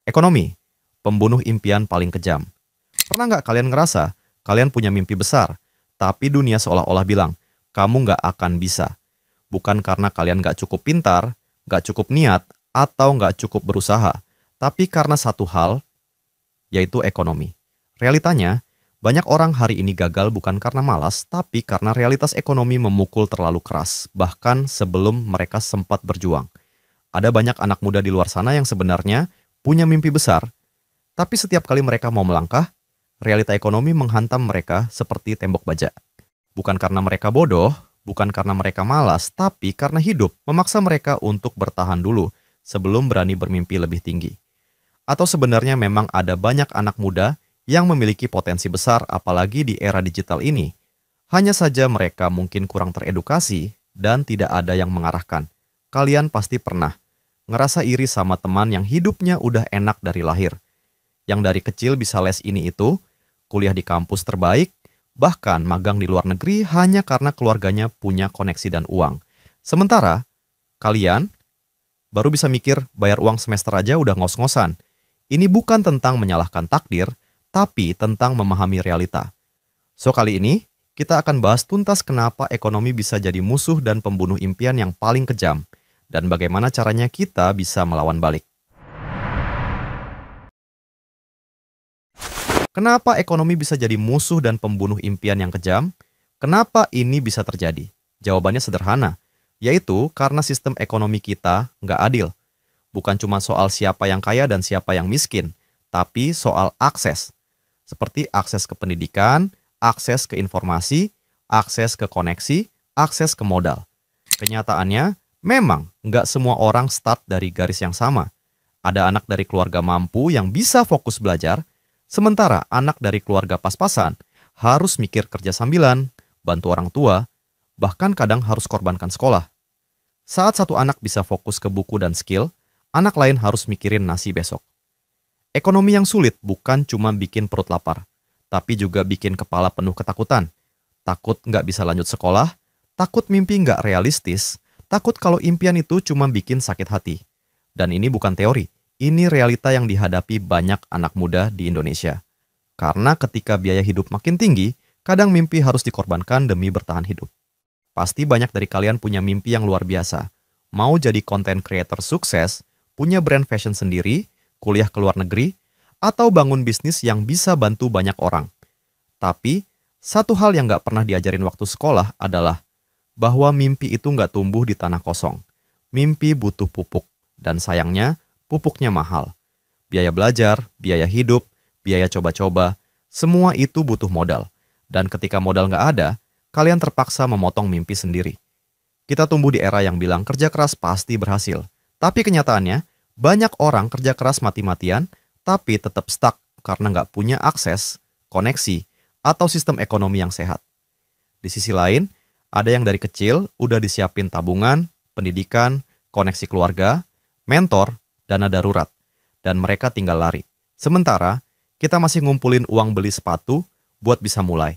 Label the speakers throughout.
Speaker 1: Ekonomi, pembunuh impian paling kejam. Pernah nggak kalian ngerasa kalian punya mimpi besar, tapi dunia seolah-olah bilang, kamu nggak akan bisa. Bukan karena kalian nggak cukup pintar, nggak cukup niat, atau nggak cukup berusaha, tapi karena satu hal, yaitu ekonomi. Realitanya, banyak orang hari ini gagal bukan karena malas, tapi karena realitas ekonomi memukul terlalu keras, bahkan sebelum mereka sempat berjuang. Ada banyak anak muda di luar sana yang sebenarnya punya mimpi besar, tapi setiap kali mereka mau melangkah, realita ekonomi menghantam mereka seperti tembok baja. Bukan karena mereka bodoh, bukan karena mereka malas, tapi karena hidup memaksa mereka untuk bertahan dulu sebelum berani bermimpi lebih tinggi. Atau sebenarnya memang ada banyak anak muda yang memiliki potensi besar apalagi di era digital ini. Hanya saja mereka mungkin kurang teredukasi dan tidak ada yang mengarahkan. Kalian pasti pernah ngerasa iri sama teman yang hidupnya udah enak dari lahir. Yang dari kecil bisa les ini itu, kuliah di kampus terbaik, bahkan magang di luar negeri hanya karena keluarganya punya koneksi dan uang. Sementara, kalian baru bisa mikir bayar uang semester aja udah ngos-ngosan. Ini bukan tentang menyalahkan takdir, tapi tentang memahami realita. So kali ini, kita akan bahas tuntas kenapa ekonomi bisa jadi musuh dan pembunuh impian yang paling kejam, dan bagaimana caranya kita bisa melawan balik. Kenapa ekonomi bisa jadi musuh dan pembunuh impian yang kejam? Kenapa ini bisa terjadi? Jawabannya sederhana, yaitu karena sistem ekonomi kita nggak adil. Bukan cuma soal siapa yang kaya dan siapa yang miskin, tapi soal akses. Seperti akses ke pendidikan, akses ke informasi, akses ke koneksi, akses ke modal. Kenyataannya, memang nggak semua orang start dari garis yang sama. Ada anak dari keluarga mampu yang bisa fokus belajar, sementara anak dari keluarga pas-pasan harus mikir kerja sambilan, bantu orang tua, bahkan kadang harus korbankan sekolah. Saat satu anak bisa fokus ke buku dan skill, anak lain harus mikirin nasi besok. Ekonomi yang sulit bukan cuma bikin perut lapar, tapi juga bikin kepala penuh ketakutan. Takut nggak bisa lanjut sekolah, takut mimpi nggak realistis, takut kalau impian itu cuma bikin sakit hati. Dan ini bukan teori, ini realita yang dihadapi banyak anak muda di Indonesia. Karena ketika biaya hidup makin tinggi, kadang mimpi harus dikorbankan demi bertahan hidup. Pasti banyak dari kalian punya mimpi yang luar biasa. Mau jadi content creator sukses, punya brand fashion sendiri, kuliah ke luar negeri, atau bangun bisnis yang bisa bantu banyak orang. Tapi, satu hal yang nggak pernah diajarin waktu sekolah adalah bahwa mimpi itu nggak tumbuh di tanah kosong. Mimpi butuh pupuk, dan sayangnya pupuknya mahal. Biaya belajar, biaya hidup, biaya coba-coba, semua itu butuh modal. Dan ketika modal nggak ada, kalian terpaksa memotong mimpi sendiri. Kita tumbuh di era yang bilang kerja keras pasti berhasil. Tapi kenyataannya, banyak orang kerja keras mati-matian, tapi tetap stuck karena nggak punya akses, koneksi, atau sistem ekonomi yang sehat. Di sisi lain, ada yang dari kecil udah disiapin tabungan, pendidikan, koneksi keluarga, mentor, dana darurat, dan mereka tinggal lari. Sementara, kita masih ngumpulin uang beli sepatu buat bisa mulai.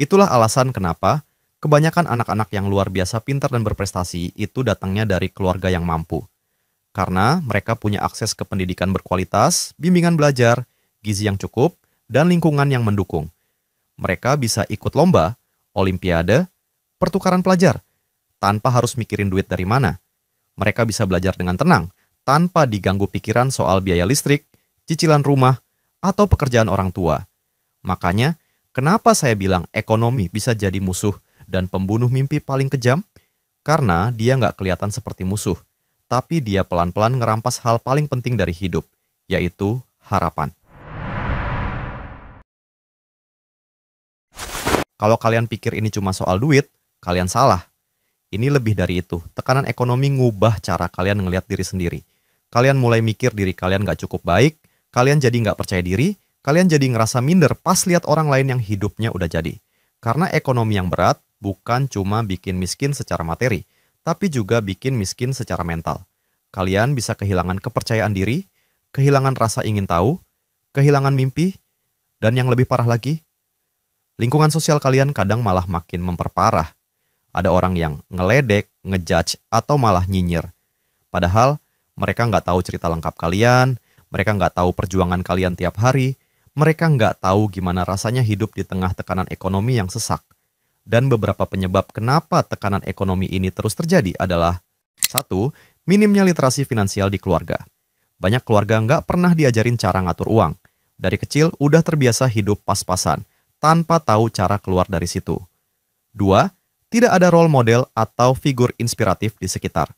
Speaker 1: Itulah alasan kenapa kebanyakan anak-anak yang luar biasa pintar dan berprestasi itu datangnya dari keluarga yang mampu. Karena mereka punya akses ke pendidikan berkualitas, bimbingan belajar, gizi yang cukup, dan lingkungan yang mendukung. Mereka bisa ikut lomba, olimpiade, pertukaran pelajar, tanpa harus mikirin duit dari mana. Mereka bisa belajar dengan tenang, tanpa diganggu pikiran soal biaya listrik, cicilan rumah, atau pekerjaan orang tua. Makanya, kenapa saya bilang ekonomi bisa jadi musuh dan pembunuh mimpi paling kejam? Karena dia nggak kelihatan seperti musuh, tapi dia pelan-pelan ngerampas hal paling penting dari hidup, yaitu harapan. Kalau kalian pikir ini cuma soal duit, kalian salah. Ini lebih dari itu. Tekanan ekonomi ngubah cara kalian ngelihat diri sendiri. Kalian mulai mikir diri kalian nggak cukup baik, kalian jadi nggak percaya diri, kalian jadi ngerasa minder pas lihat orang lain yang hidupnya udah jadi. Karena ekonomi yang berat bukan cuma bikin miskin secara materi, tapi juga bikin miskin secara mental. Kalian bisa kehilangan kepercayaan diri, kehilangan rasa ingin tahu, kehilangan mimpi, dan yang lebih parah lagi, lingkungan sosial kalian kadang malah makin memperparah. Ada orang yang ngeledek, ngejudge, atau malah nyinyir. Padahal mereka nggak tahu cerita lengkap kalian, Mereka nggak tahu perjuangan kalian tiap hari. Mereka nggak tahu gimana rasanya hidup di tengah tekanan ekonomi yang sesak. Dan beberapa penyebab kenapa tekanan ekonomi ini terus terjadi adalah: 1. Minimnya literasi finansial di keluarga. Banyak keluarga nggak pernah diajarin cara ngatur uang. Dari kecil udah terbiasa hidup pas-pasan, tanpa tahu cara keluar dari situ. 2. Tidak ada role model atau figur inspiratif di sekitar.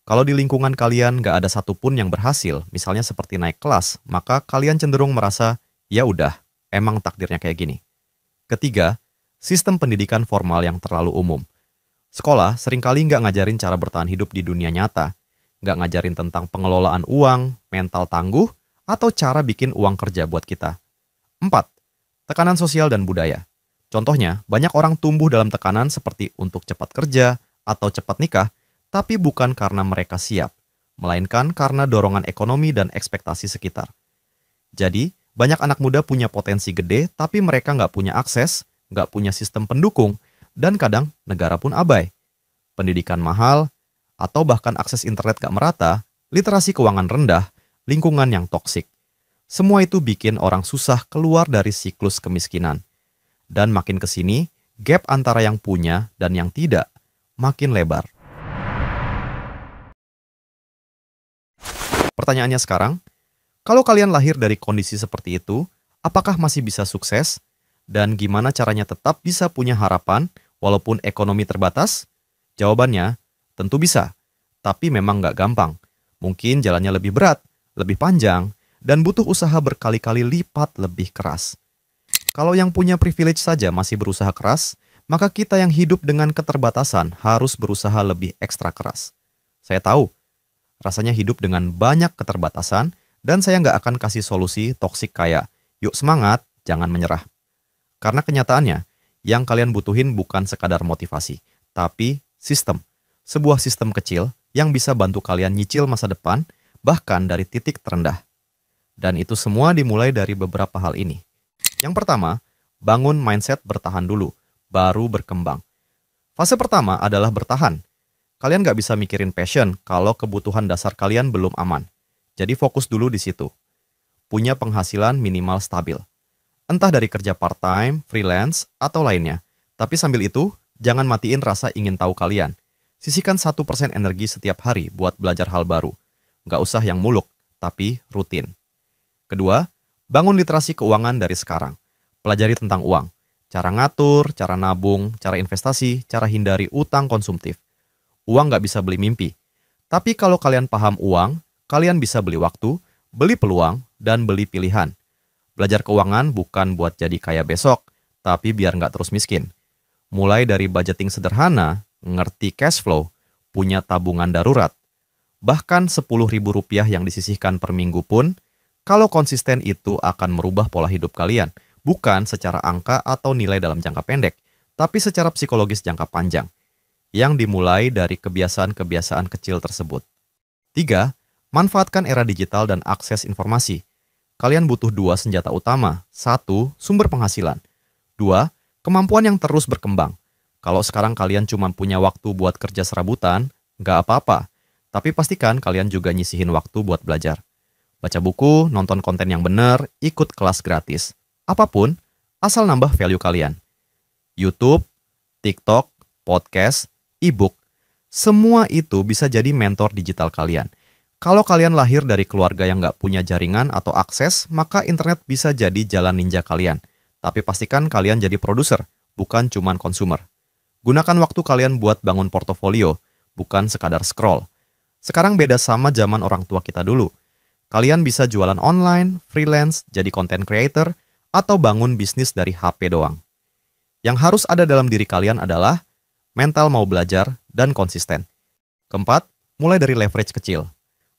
Speaker 1: Kalau di lingkungan kalian nggak ada satupun yang berhasil, misalnya seperti naik kelas, maka kalian cenderung merasa, ya udah, emang takdirnya kayak gini. Ketiga, sistem pendidikan formal yang terlalu umum. Sekolah seringkali nggak ngajarin cara bertahan hidup di dunia nyata, nggak ngajarin tentang pengelolaan uang, mental tangguh, atau cara bikin uang kerja buat kita. 4. Tekanan sosial dan budaya. Contohnya, banyak orang tumbuh dalam tekanan seperti untuk cepat kerja atau cepat nikah, tapi bukan karena mereka siap, melainkan karena dorongan ekonomi dan ekspektasi sekitar. Jadi, banyak anak muda punya potensi gede, tapi mereka nggak punya akses, nggak punya sistem pendukung, dan kadang negara pun abai. Pendidikan mahal, atau bahkan akses internet nggak merata, literasi keuangan rendah, lingkungan yang toksik. Semua itu bikin orang susah keluar dari siklus kemiskinan. Dan makin ke sini, gap antara yang punya dan yang tidak makin lebar. Pertanyaannya sekarang, kalau kalian lahir dari kondisi seperti itu, apakah masih bisa sukses? Dan gimana caranya tetap bisa punya harapan walaupun ekonomi terbatas? Jawabannya, tentu bisa. Tapi memang nggak gampang. Mungkin jalannya lebih berat, lebih panjang, dan butuh usaha berkali-kali lipat lebih keras. Kalau yang punya privilege saja masih berusaha keras, maka kita yang hidup dengan keterbatasan harus berusaha lebih ekstra keras. Saya tahu, rasanya hidup dengan banyak keterbatasan, dan saya nggak akan kasih solusi toksik kayak, yuk semangat, jangan menyerah. Karena kenyataannya, yang kalian butuhin bukan sekadar motivasi, tapi sistem. Sebuah sistem kecil yang bisa bantu kalian nyicil masa depan, bahkan dari titik terendah. Dan itu semua dimulai dari beberapa hal ini. Yang pertama, bangun mindset bertahan dulu, baru berkembang. Fase pertama adalah bertahan. Kalian nggak bisa mikirin passion kalau kebutuhan dasar kalian belum aman. Jadi fokus dulu di situ. Punya penghasilan minimal stabil. Entah dari kerja part-time, freelance, atau lainnya. Tapi sambil itu, jangan matiin rasa ingin tahu kalian. Sisihkan 1% energi setiap hari buat belajar hal baru. Nggak usah yang muluk, tapi rutin. Kedua, bangun literasi keuangan dari sekarang. Pelajari tentang uang. Cara ngatur, cara nabung, cara investasi, cara hindari utang konsumtif. Uang nggak bisa beli mimpi. Tapi kalau kalian paham uang, kalian bisa beli waktu, beli peluang, dan beli pilihan. Belajar keuangan bukan buat jadi kaya besok, tapi biar nggak terus miskin. Mulai dari budgeting sederhana, ngerti cash flow, punya tabungan darurat. Bahkan Rp10.000 yang disisihkan per minggu pun, kalau konsisten itu akan merubah pola hidup kalian. Bukan secara angka atau nilai dalam jangka pendek, tapi secara psikologis jangka panjang. Yang dimulai dari kebiasaan-kebiasaan kecil tersebut. 3. Manfaatkan era digital dan akses informasi. Kalian butuh 2 senjata utama. 1. Sumber penghasilan. 2. Kemampuan yang terus berkembang. Kalau sekarang kalian cuma punya waktu buat kerja serabutan, nggak apa-apa. Tapi pastikan kalian juga nyisihin waktu buat belajar. Baca buku, nonton konten yang benar, ikut kelas gratis. Apapun, asal nambah value kalian. YouTube, TikTok, podcast, e-book, semua itu bisa jadi mentor digital kalian. Kalau kalian lahir dari keluarga yang nggak punya jaringan atau akses, maka internet bisa jadi jalan ninja kalian. Tapi pastikan kalian jadi produser, bukan cuman konsumer. Gunakan waktu kalian buat bangun portofolio, bukan sekadar scroll. Sekarang beda sama zaman orang tua kita dulu. Kalian bisa jualan online, freelance, jadi content creator, atau bangun bisnis dari HP doang. Yang harus ada dalam diri kalian adalah mental mau belajar dan konsisten. Keempat, mulai dari leverage kecil.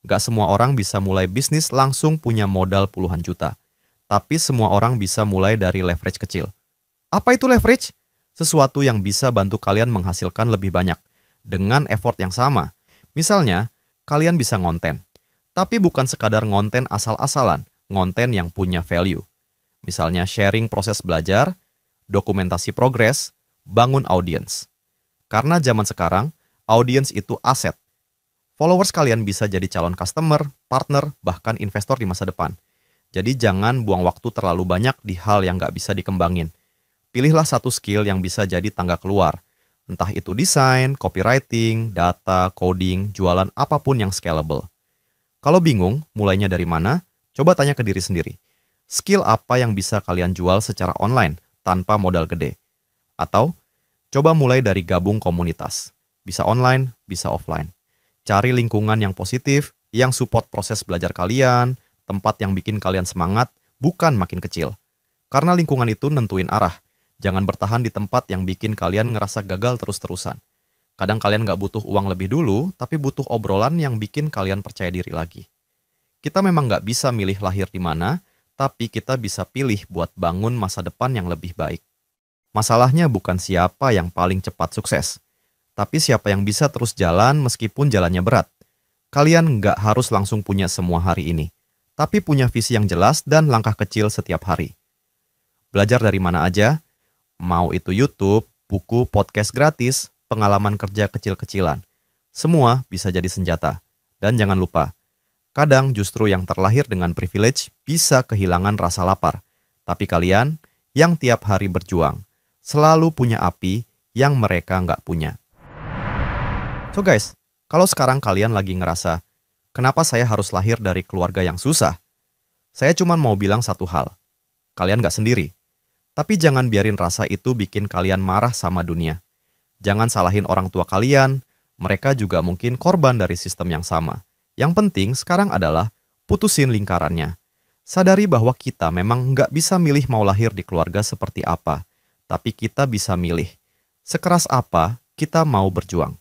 Speaker 1: Gak semua orang bisa mulai bisnis langsung punya modal puluhan juta. Tapi semua orang bisa mulai dari leverage kecil. Apa itu leverage? Sesuatu yang bisa bantu kalian menghasilkan lebih banyak dengan effort yang sama. Misalnya, kalian bisa ngonten. Tapi bukan sekadar ngonten asal-asalan, ngonten yang punya value. Misalnya sharing proses belajar, dokumentasi progres, bangun audience. Karena zaman sekarang, audience itu aset. Followers kalian bisa jadi calon customer, partner, bahkan investor di masa depan. Jadi jangan buang waktu terlalu banyak di hal yang nggak bisa dikembangin. Pilihlah satu skill yang bisa jadi tangga keluar. Entah itu desain, copywriting, data, coding, jualan, apapun yang scalable. Kalau bingung, mulainya dari mana? Coba tanya ke diri sendiri. Skill apa yang bisa kalian jual secara online tanpa modal gede? Atau, coba mulai dari gabung komunitas. Bisa online, bisa offline. Cari lingkungan yang positif, yang support proses belajar kalian, tempat yang bikin kalian semangat, bukan makin kecil. Karena lingkungan itu nentuin arah. Jangan bertahan di tempat yang bikin kalian ngerasa gagal terus-terusan. Kadang kalian nggak butuh uang lebih dulu, tapi butuh obrolan yang bikin kalian percaya diri lagi. Kita memang nggak bisa milih lahir di mana, tapi kita bisa pilih buat bangun masa depan yang lebih baik. Masalahnya bukan siapa yang paling cepat sukses, tapi siapa yang bisa terus jalan meskipun jalannya berat. Kalian nggak harus langsung punya semua hari ini, tapi punya visi yang jelas dan langkah kecil setiap hari. Belajar dari mana aja, mau itu YouTube, buku, podcast gratis, pengalaman kerja kecil-kecilan. Semua bisa jadi senjata. Dan jangan lupa, kadang justru yang terlahir dengan privilege bisa kehilangan rasa lapar. Tapi kalian yang tiap hari berjuang, selalu punya api yang mereka nggak punya. So guys, kalau sekarang kalian lagi ngerasa, kenapa saya harus lahir dari keluarga yang susah? Saya cuma mau bilang satu hal, kalian nggak sendiri. Tapi jangan biarin rasa itu bikin kalian marah sama dunia. Jangan salahin orang tua kalian, mereka juga mungkin korban dari sistem yang sama. Yang penting sekarang adalah putusin lingkarannya. Sadari bahwa kita memang nggak bisa milih mau lahir di keluarga seperti apa, tapi kita bisa milih sekeras apa kita mau berjuang.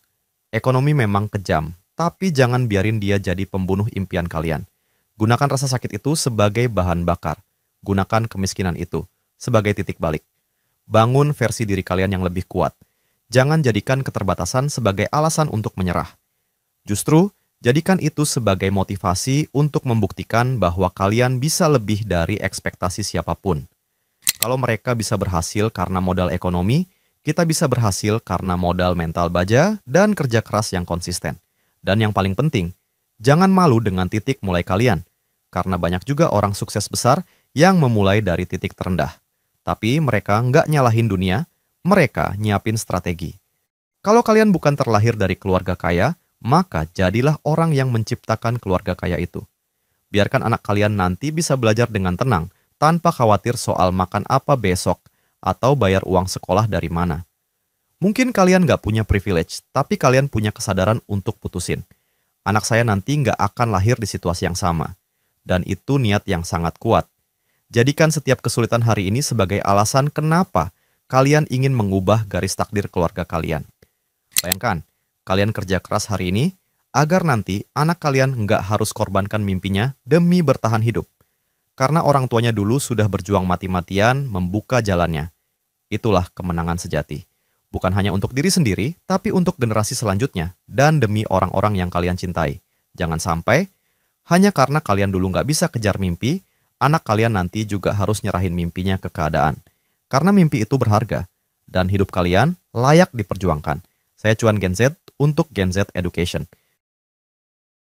Speaker 1: Ekonomi memang kejam, tapi jangan biarin dia jadi pembunuh impian kalian. Gunakan rasa sakit itu sebagai bahan bakar. Gunakan kemiskinan itu sebagai titik balik. Bangun versi diri kalian yang lebih kuat. Jangan jadikan keterbatasan sebagai alasan untuk menyerah. Justru, jadikan itu sebagai motivasi untuk membuktikan bahwa kalian bisa lebih dari ekspektasi siapapun. Kalau mereka bisa berhasil karena modal ekonomi, kita bisa berhasil karena modal mental baja dan kerja keras yang konsisten. Dan yang paling penting, jangan malu dengan titik mulai kalian. Karena banyak juga orang sukses besar yang memulai dari titik terendah. Tapi mereka nggak nyalahin dunia, mereka nyiapin strategi. Kalau kalian bukan terlahir dari keluarga kaya, maka jadilah orang yang menciptakan keluarga kaya itu. Biarkan anak kalian nanti bisa belajar dengan tenang, tanpa khawatir soal makan apa besok, atau bayar uang sekolah dari mana. Mungkin kalian nggak punya privilege, tapi kalian punya kesadaran untuk putusin. Anak saya nanti nggak akan lahir di situasi yang sama. Dan itu niat yang sangat kuat. Jadikan setiap kesulitan hari ini sebagai alasan kenapa kalian ingin mengubah garis takdir keluarga kalian. Bayangkan, kalian kerja keras hari ini agar nanti anak kalian nggak harus korbankan mimpinya demi bertahan hidup. Karena orang tuanya dulu sudah berjuang mati-matian membuka jalannya. Itulah kemenangan sejati. Bukan hanya untuk diri sendiri, tapi untuk generasi selanjutnya dan demi orang-orang yang kalian cintai. Jangan sampai, hanya karena kalian dulu nggak bisa kejar mimpi, anak kalian nanti juga harus nyerahin mimpinya ke keadaan. Karena mimpi itu berharga, dan hidup kalian layak diperjuangkan. Saya Cuan Gen Z untuk Gen Z Education.